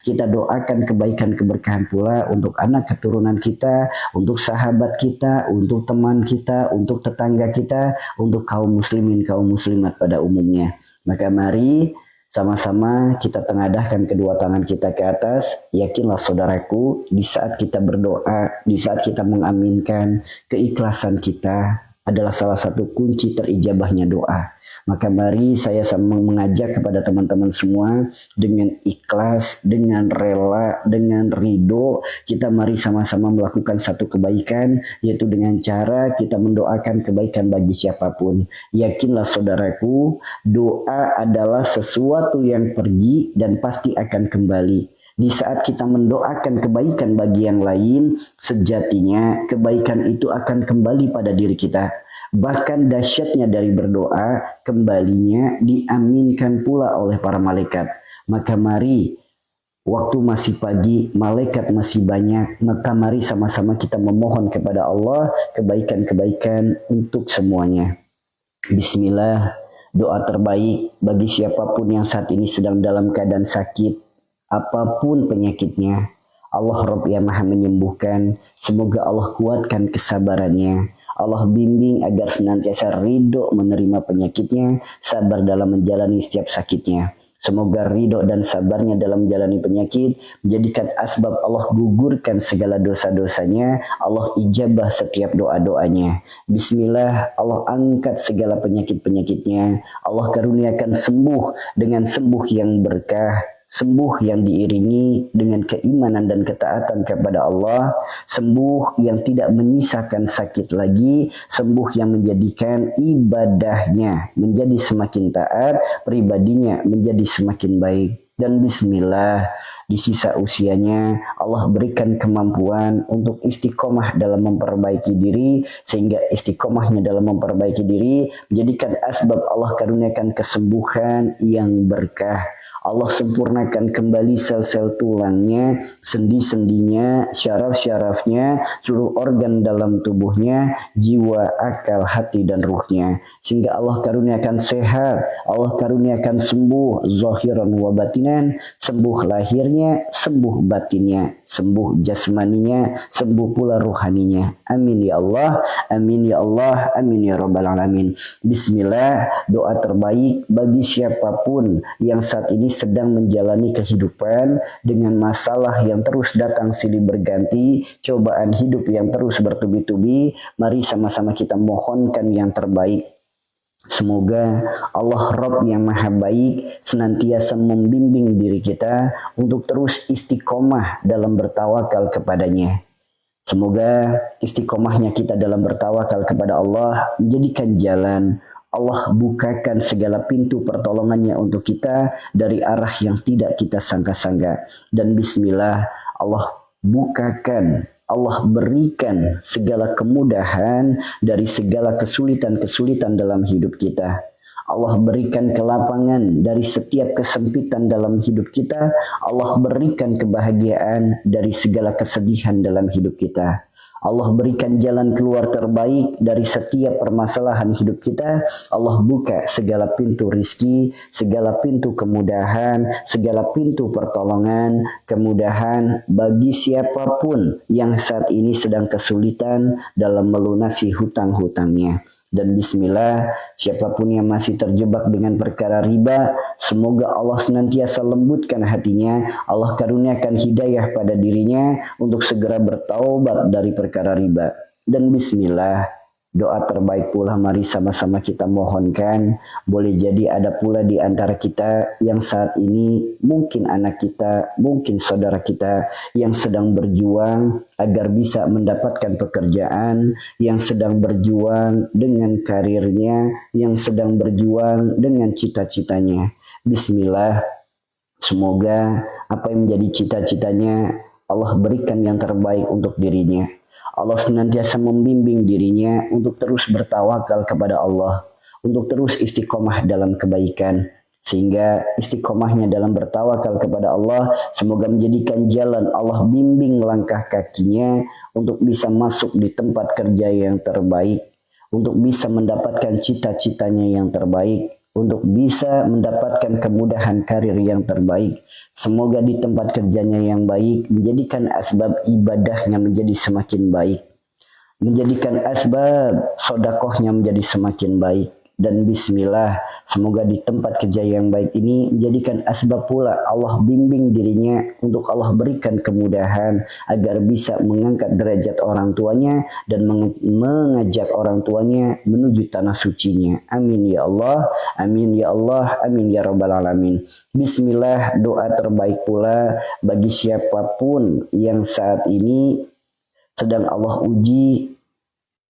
Kita doakan kebaikan keberkahan pula untuk anak keturunan kita, untuk sahabat kita, untuk teman kita, untuk tetangga kita, untuk kaum muslimin, kaum muslimat pada umumnya. Maka mari sama-sama kita tengadahkan kedua tangan kita ke atas. Yakinlah saudaraku, di saat kita berdoa, di saat kita mengaminkan, keikhlasan kita adalah salah satu kunci terijabahnya doa. Maka mari saya mengajak kepada teman-teman semua, dengan ikhlas, dengan rela, dengan ridho, kita mari sama-sama melakukan satu kebaikan, yaitu dengan cara kita mendoakan kebaikan bagi siapapun. Yakinlah saudaraku, doa adalah sesuatu yang pergi dan pasti akan kembali. Di saat kita mendoakan kebaikan bagi yang lain, sejatinya kebaikan itu akan kembali pada diri kita. Bahkan dahsyatnya dari berdoa, kembalinya diaminkan pula oleh para malaikat. Maka mari, waktu masih pagi, malaikat masih banyak, maka mari sama-sama kita memohon kepada Allah kebaikan-kebaikan untuk semuanya. Bismillah, doa terbaik bagi siapapun yang saat ini sedang dalam keadaan sakit, apapun penyakitnya. Allah Rabb yang maha menyembuhkan, semoga Allah kuatkan kesabarannya. Allah bimbing agar senantiasa ridho menerima penyakitnya, sabar dalam menjalani setiap sakitnya. Semoga ridho dan sabarnya dalam menjalani penyakit menjadikan asbab Allah gugurkan segala dosa-dosanya, Allah ijabah setiap doa-doanya. Bismillah, Allah angkat segala penyakit-penyakitnya, Allah karuniakan sembuh dengan sembuh yang berkah, sembuh yang diiringi dengan keimanan dan ketaatan kepada Allah, sembuh yang tidak menyisakan sakit lagi, sembuh yang menjadikan ibadahnya menjadi semakin taat, pribadinya menjadi semakin baik. Dan bismillah, di sisa usianya Allah berikan kemampuan untuk istiqomah dalam memperbaiki diri, sehingga istiqomahnya dalam memperbaiki diri menjadikan asbab Allah karuniakan kesembuhan yang berkah. Allah sempurnakan kembali sel-sel tulangnya, sendi-sendinya, syaraf-syarafnya, seluruh organ dalam tubuhnya, jiwa, akal, hati, dan ruhnya. Sehingga Allah karuniakan sehat, Allah karuniakan sembuh, zahiran wa batinan, sembuh lahirnya, sembuh batinnya, sembuh jasmaninya, sembuh pula ruhaninya. Amin ya Allah, amin ya Allah, amin ya Rabbal Alamin. Bismillah, doa terbaik bagi siapapun yang saat ini sedang menjalani kehidupan dengan masalah yang terus datang silih berganti, cobaan hidup yang terus bertubi-tubi. Mari sama-sama kita mohonkan yang terbaik. Semoga Allah Rabb yang maha baik senantiasa membimbing diri kita untuk terus istiqomah dalam bertawakal kepadanya. Semoga istiqomahnya kita dalam bertawakal kepada Allah menjadikan jalan Allah bukakan segala pintu pertolongannya untuk kita dari arah yang tidak kita sangka-sangka. Dan bismillah, Allah bukakan, Allah berikan segala kemudahan dari segala kesulitan-kesulitan dalam hidup kita. Allah berikan kelapangan dari setiap kesempitan dalam hidup kita. Allah berikan kebahagiaan dari segala kesedihan dalam hidup kita. Allah berikan jalan keluar terbaik dari setiap permasalahan hidup kita. Allah buka segala pintu rizki, segala pintu kemudahan, segala pintu pertolongan, kemudahan bagi siapapun yang saat ini sedang kesulitan dalam melunasi hutang-hutangnya. Dan bismillah, siapapun yang masih terjebak dengan perkara riba, semoga Allah senantiasa lembutkan hatinya, Allah karuniakan hidayah pada dirinya untuk segera bertaubat dari perkara riba. Dan bismillah, doa terbaik pula mari sama-sama kita mohonkan. Boleh jadi ada pula di antara kita yang saat ini mungkin anak kita, mungkin saudara kita yang sedang berjuang agar bisa mendapatkan pekerjaan, yang sedang berjuang dengan karirnya, yang sedang berjuang dengan cita-citanya. Bismillah, semoga apa yang menjadi cita-citanya Allah berikan yang terbaik untuk dirinya. Allah senantiasa membimbing dirinya untuk terus bertawakal kepada Allah, untuk terus istiqomah dalam kebaikan, sehingga istiqomahnya dalam bertawakal kepada Allah semoga menjadikan jalan Allah bimbing langkah kakinya untuk bisa masuk di tempat kerja yang terbaik, untuk bisa mendapatkan cita-citanya yang terbaik, untuk bisa mendapatkan kemudahan karir yang terbaik. Semoga di tempat kerjanya yang baik menjadikan asbab ibadahnya menjadi semakin baik, menjadikan asbab sodakohnya menjadi semakin baik. Dan bismillah, semoga di tempat kerja yang baik ini menjadikan asbab pula Allah bimbing dirinya untuk Allah berikan kemudahan agar bisa mengangkat derajat orang tuanya dan mengajak orang tuanya menuju tanah sucinya. Amin ya Allah, amin ya Allah, amin ya rabbal alamin. Bismillah, doa terbaik pula bagi siapapun yang saat ini sedang Allah uji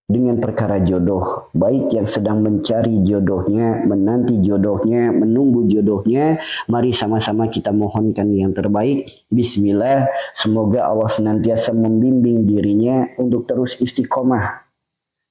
dengan perkara jodoh, baik yang sedang mencari jodohnya, menanti jodohnya, menunggu jodohnya. Mari sama-sama kita mohonkan yang terbaik. Bismillah, semoga Allah senantiasa membimbing dirinya untuk terus istiqomah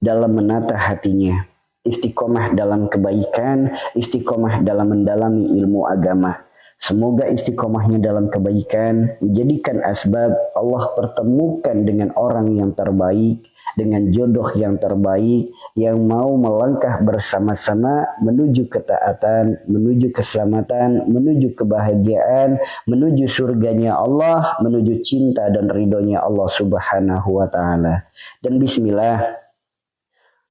dalam menata hatinya, istiqomah dalam kebaikan, istiqomah dalam mendalami ilmu agama. Semoga istiqomahnya dalam kebaikan menjadikan asbab Allah pertemukan dengan orang yang terbaik, dengan jodoh yang terbaik, yang mau melangkah bersama-sama menuju ketaatan, menuju keselamatan, menuju kebahagiaan, menuju surganya Allah, menuju cinta dan ridhonya Allah Subhanahu wa Ta'ala. Dan bismillah,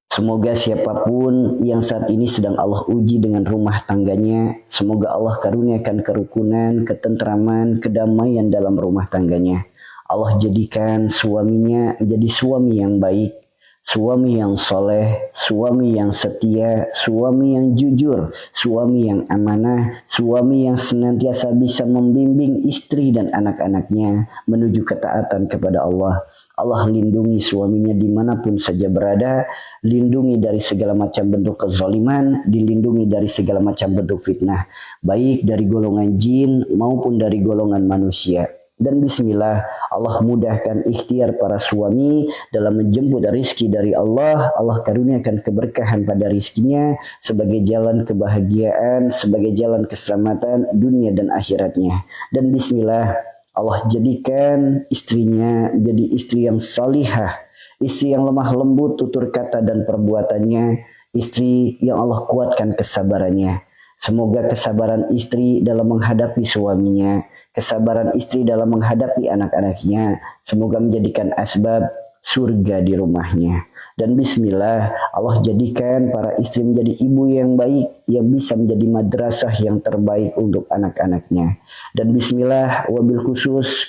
semoga siapapun yang saat ini sedang Allah uji dengan rumah tangganya, semoga Allah karuniakan kerukunan, ketentraman, kedamaian dalam rumah tangganya. Allah jadikan suaminya menjadi suami yang baik, suami yang soleh, suami yang setia, suami yang jujur, suami yang amanah, suami yang senantiasa bisa membimbing istri dan anak-anaknya menuju ketaatan kepada Allah. Allah lindungi suaminya dimanapun saja berada, lindungi dari segala macam bentuk kezaliman, dilindungi dari segala macam bentuk fitnah, baik dari golongan jin maupun dari golongan manusia. Dan bismillah, Allah mudahkan ikhtiar para suami dalam menjemput rizki dari Allah. Allah karuniakan keberkahan pada rizkinya sebagai jalan kebahagiaan, sebagai jalan keselamatan dunia dan akhiratnya. Dan bismillah, Allah jadikan istrinya jadi istri yang salihah, istri yang lemah lembut tutur kata dan perbuatannya, istri yang Allah kuatkan kesabarannya. Semoga kesabaran istri dalam menghadapi suaminya, kesabaran istri dalam menghadapi anak-anaknya, semoga menjadikan asbab surga di rumahnya. Dan bismillah, Allah jadikan para istri menjadi ibu yang baik, yang bisa menjadi madrasah yang terbaik untuk anak-anaknya. Dan bismillah, wabil khusus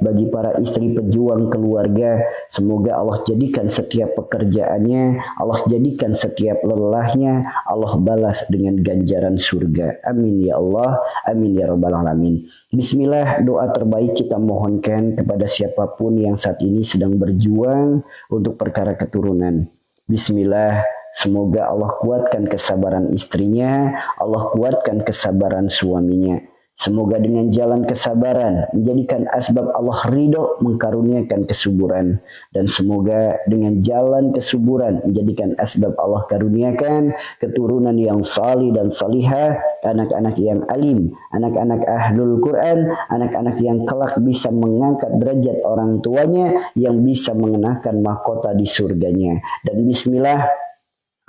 bagi para istri pejuang keluarga, semoga Allah jadikan setiap pekerjaannya, Allah jadikan setiap lelahnya, Allah balas dengan ganjaran surga. Amin ya Allah, amin ya rabbal alamin. Bismillah, doa terbaik kita mohonkan kepada siapapun yang saat ini sedang berjuang untuk perkara keturunan. Bismillah, semoga Allah kuatkan kesabaran istrinya, Allah kuatkan kesabaran suaminya. Semoga dengan jalan kesabaran menjadikan asbab Allah ridho mengkaruniakan kesuburan. Dan semoga dengan jalan kesuburan menjadikan asbab Allah karuniakan keturunan yang salih dan salihah, anak-anak yang alim, anak-anak ahlul Quran, anak-anak yang kelak bisa mengangkat derajat orang tuanya, yang bisa mengenakan mahkota di surganya. Dan bismillah,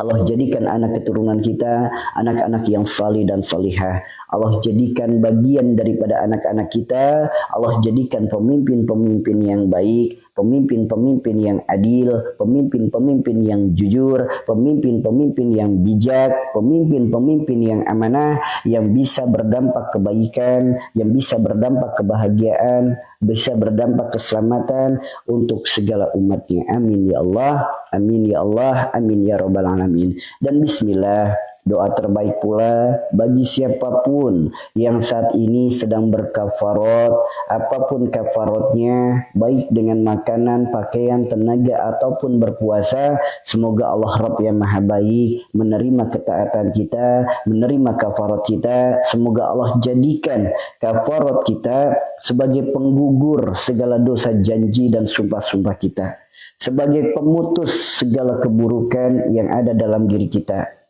Allah jadikan anak keturunan kita anak-anak yang salih dan salihah. Allah jadikan bagian daripada anak-anak kita, Allah jadikan pemimpin-pemimpin yang baik, pemimpin-pemimpin yang adil, pemimpin-pemimpin yang jujur, pemimpin-pemimpin yang bijak, pemimpin-pemimpin yang amanah, yang bisa berdampak kebaikan, yang bisa berdampak kebahagiaan, bisa berdampak keselamatan untuk segala umatnya. Amin ya Allah, amin ya Allah, amin ya rabbal alamin. Dan bismillah, doa terbaik pula bagi siapapun yang saat ini sedang berkafarat, apapun kafaratnya, baik dengan makanan, pakaian, tenaga, ataupun berpuasa, semoga Allah Rabb yang Maha Baik menerima ketaatan kita, menerima kafarat kita. Semoga Allah jadikan kafarat kita sebagai penggugur segala dosa, janji, dan sumpah-sumpah kita, sebagai pemutus segala keburukan yang ada dalam diri kita.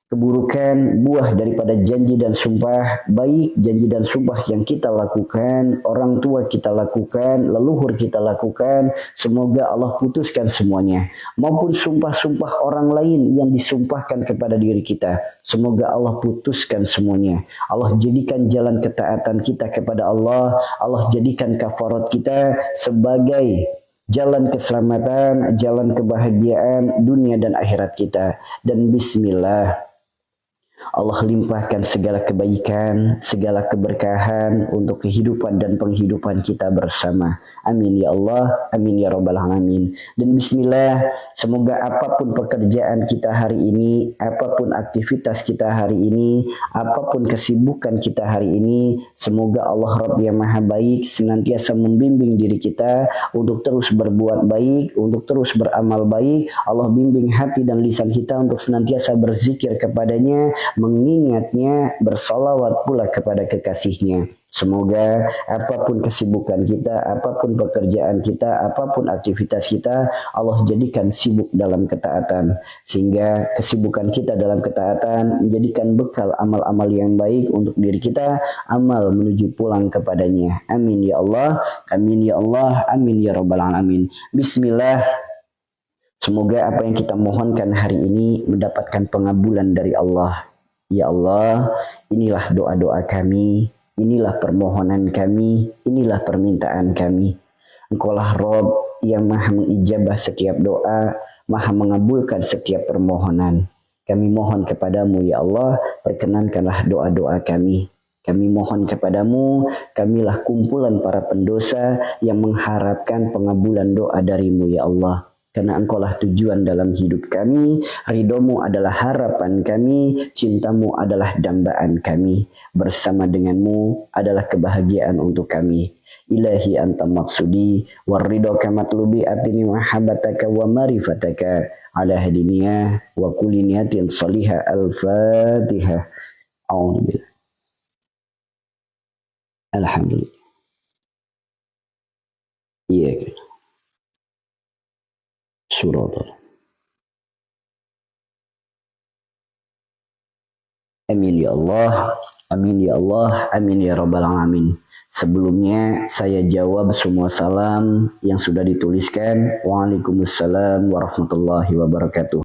keburukan, buah daripada janji dan sumpah, baik janji dan sumpah yang kita lakukan, orang tua kita lakukan, leluhur kita lakukan, semoga Allah putuskan semuanya. Maupun sumpah-sumpah orang lain yang disumpahkan kepada diri kita, semoga Allah putuskan semuanya. Allah jadikan jalan ketaatan kita kepada Allah, Allah jadikan kafarat kita sebagai jalan keselamatan, jalan kebahagiaan dunia dan akhirat kita. Dan bismillah, Allah limpahkan segala kebaikan, segala keberkahan untuk kehidupan dan penghidupan kita bersama. Amin ya Allah, amin ya rabbal alamin. Dan bismillah, semoga apapun pekerjaan kita hari ini, apapun aktivitas kita hari ini, apapun kesibukan kita hari ini, semoga Allah Rabb yang Maha Baik senantiasa membimbing diri kita untuk terus berbuat baik, untuk terus beramal baik. Allah bimbing hati dan lisan kita untuk senantiasa berzikir kepadanya, mengingatnya, bersolawat pula kepada kekasihnya. Semoga apapun kesibukan kita, apapun pekerjaan kita, apapun aktivitas kita, Allah jadikan sibuk dalam ketaatan. Sehingga kesibukan kita dalam ketaatan menjadikan bekal amal-amal yang baik untuk diri kita, amal menuju pulang kepadanya. Amin ya Allah, amin ya Allah, amin ya rabbal alamin. Bismillah. Semoga apa yang kita mohonkan hari ini mendapatkan pengabulan dari Allah. Ya Allah, inilah doa-doa kami, inilah permohonan kami, inilah permintaan kami. Engkaulah Rabb yang maha mengijabah setiap doa, maha mengabulkan setiap permohonan. Kami mohon kepadamu ya Allah, perkenankanlah doa-doa kami. Kami mohon kepadamu, kamilah kumpulan para pendosa yang mengharapkan pengabulan doa darimu ya Allah. Karena engkaulah tujuan dalam hidup kami, ridhomu adalah harapan kami, cintamu adalah dambaan kami. Bersama denganmu adalah kebahagiaan untuk kami. Ilahi anta maksudi, warridhoka matlubi atini mahabbataka wa marifataka ala hadiniyah wa kuliniyatin salihah al-fatihah. Alhamdulillah. Alhamdulillah. Iya kan. Surah. Amin ya Allah, amin ya Allah, amin ya rabbal alamin. Sebelumnya saya jawab semua salam yang sudah dituliskan. Waalaikumsalam warahmatullahi wabarakatuh.